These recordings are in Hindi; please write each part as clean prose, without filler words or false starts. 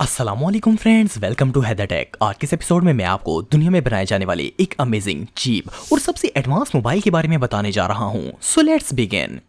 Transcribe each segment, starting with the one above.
अस्सलामुअलैकुम friends, welcome to Haider Tech. आज के इस एपिसोड में मैं आपको दुनिया में बनाए जाने वाले एक अमेजिंग, चीप और सबसे एडवांस मोबाइल के बारे में बताने जा रहा हूं। So let's begin.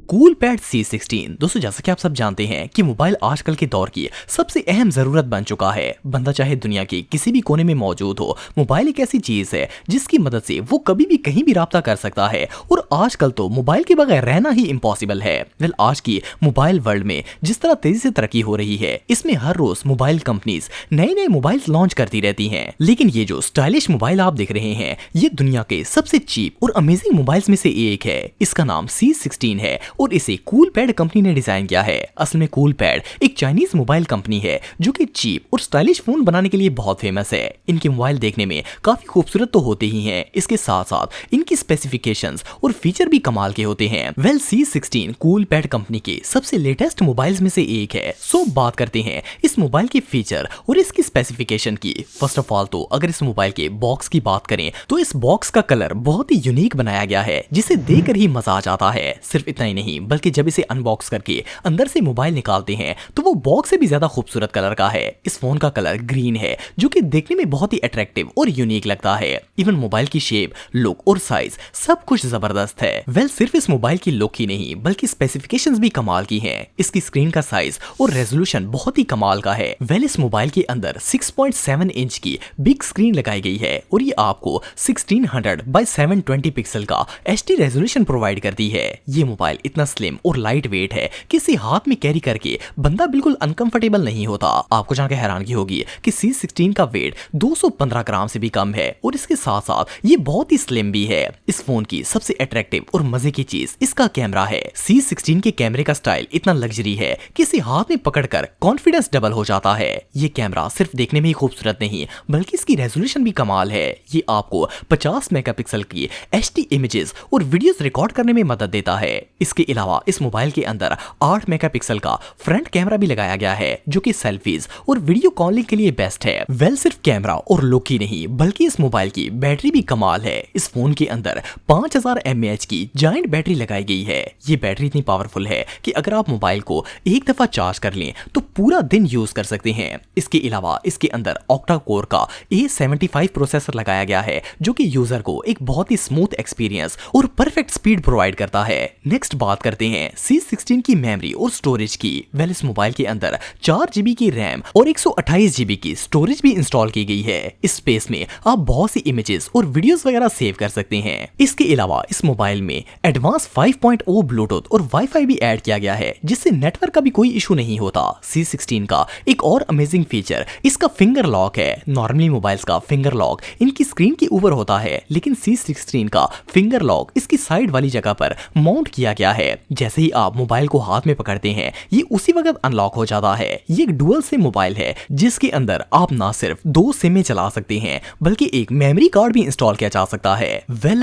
Coolpad C16। दोस्तों, जैसा कि आप सब जानते हैं कि मोबाइल आजकल के दौर की सबसे अहम जरूरत बन चुका है। बंदा चाहे दुनिया के किसी भी कोने में मौजूद हो, मोबाइल एक ऐसी चीज है जिसकी मदद से वो कभी भी कहीं भी राब्ता कर सकता है। और आजकल तो मोबाइल के बगैर रहना ही इम्पॉसिबल है। आज की मोबाइल वर्ल्ड में जिस तरह तेजी से तरक्की हो रही है, इसमें हर रोज मोबाइल कंपनीज नए नए मोबाइल लॉन्च करती रहती हैं। लेकिन ये जो स्टाइलिश मोबाइल आप देख रहे हैं, ये दुनिया के सबसे चीप और अमेजिंग मोबाइल्स में से एक है। इसका नाम C16 है और इसे कूलपैड कंपनी ने डिजाइन किया है। असल में कूलपैड एक चाइनीज मोबाइल कंपनी है जो कि चीप और स्टाइलिश फोन बनाने के लिए बहुत फेमस है। इनके मोबाइल देखने में काफी खूबसूरत तो होते ही हैं, इसके साथ साथ इनकी स्पेसिफिकेशंस और फीचर भी कमाल के होते हैं। C16 कूलपैड कंपनी के सबसे लेटेस्ट मोबाइल्स में से एक है। सो बात करते हैं इस मोबाइल के फीचर और इसकी स्पेसिफिकेशन की। फर्स्ट ऑफ ऑल तो अगर इस मोबाइल के बॉक्स की बात करें तो इस बॉक्स का कलर बहुत ही यूनिक बनाया गया है, जिसे देखकर ही मजा आ जाता है। सिर्फ इतना ही नहीं, बल्कि जब इसे अनबॉक्स करके अंदर से मोबाइल निकालते हैं तो वो बॉक्स से भी ज्यादा खूबसूरत कलर का है। इस फोन का कलर ग्रीन है जो कि देखने में बहुत ही अट्रैक्टिव और यूनिक लगता है। इवन मोबाइल की शेप, लुक और साइज सब कुछ जबरदस्त है। सिर्फ इस मोबाइल की लुक ही नहीं बल्कि स्पेसिफिकेशंस भी कमाल की हैं। इसकी स्क्रीन का साइज और रेजोल्यूशन बहुत ही कमाल का है। इस मोबाइल के अंदर 6.7 इंच की बिग स्क्रीन लगाई गई है और ये आपको 1600 बाय 720 पिक्सल का HD रेजोल्यूशन प्रोवाइड करती है। ये मोबाइल इतना स्लिम और लाइट वेट है कि इसे हाथ में कैरी करके बंदा बिल्कुल अनकंफर्टेबल नहीं होता। आपको जानकर हैरानगी होगी कि C16 का वेट 215 ग्राम से भी कम है और इसके साथ साथ ये बहुत ही स्लिम भी है। इस फोन की सबसे अट्रैक्टिव और मजे की चीज इसका कैमरा है। C16 के कैमरे का स्टाइल इतना लग्जरी है कि इसे हाथ में पकड़कर कॉन्फिडेंस डबल हो जाता है। ये कैमरा सिर्फ देखने में ही खूबसूरत नहीं बल्कि इसकी रेजोल्यूशन भी कमाल है। ये आपको 50 मेगापिक्सल की HD इमेजेस और वीडियोस रिकॉर्ड करने में मदद देता है। इसके अलावा इस मोबाइल के अंदर 8 मेगापिक्सल का फ्रंट कैमरा भी लगाया गया है जो कि सेल्फीज और वीडियो कॉलिंग के लिए बेस्ट है। सिर्फ कैमरा और लुक ही नहीं बल्कि इस मोबाइल की बैटरी भी कमाल है। इस फोन के अंदर 5000 mAh की जायंट बैटरी लगाई गई है। ये बैटरी इतनी पावरफुल है कि अगर आप मोबाइल को एक दफा चार्ज कर लें तो पूरा दिन यूज कर सकते हैं। इसके अलावा इसके अंदर ऑक्टा कोर का A75 प्रोसेसर लगाया गया है जो कि यूजर को एक बहुत ही स्मूथ एक्सपीरियंस और परफेक्ट स्पीड प्रोवाइड करता है। नेक्स्ट बात करते हैं C16 की मेमोरी और स्टोरेज की। इस मोबाइल के अंदर 4 GB की रैम और 128 GB की स्टोरेज भी इंस्टॉल की गई है। इस स्पेस में आप बहुत सी इमेजेस और वीडियोस वगैरह सेव कर सकते हैं। इसके अलावा इस मोबाइल में एडवांस 5.0 ब्लूटूथ और वाईफाई भी ऐड किया गया है जिससे नेटवर्क का भी कोई इशू नहीं होता। C16 का एक और अमेजिंग फीचर इसका फिंगर लॉक है। नॉर्मली मोबाइल्स का फिंगर लॉक इनकी स्क्रीन के ऊपर होता है, लेकिन C16 का फिंगर लॉक इसकी साइड वाली जगह पर माउंट किया गया है। जैसे ही आप मोबाइल को हाथ में पकड़ते हैं ये उसी वक्त अनलॉक हो जाता है। ये एक डुअल सिम मोबाइल है जिसके अंदर आप ना सिर्फ 2 सिम चला सकते हैं बल्कि एक मेमोरी कार्ड भी इंस्टॉल किया जा सकता है।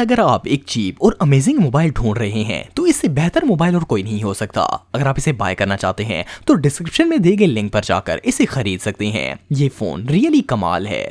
अगर आप एक चीप और अमेजिंग मोबाइल ढूंढ रहे हैं तो इससे बेहतर मोबाइल और कोई नहीं हो सकता। अगर आप इसे बाय करना चाहते हैं तो डिस्क्रिप्शन में दिए गए लिंक पर जाकर इसे खरीद सकते हैं। ये फोन रियली कमाल है।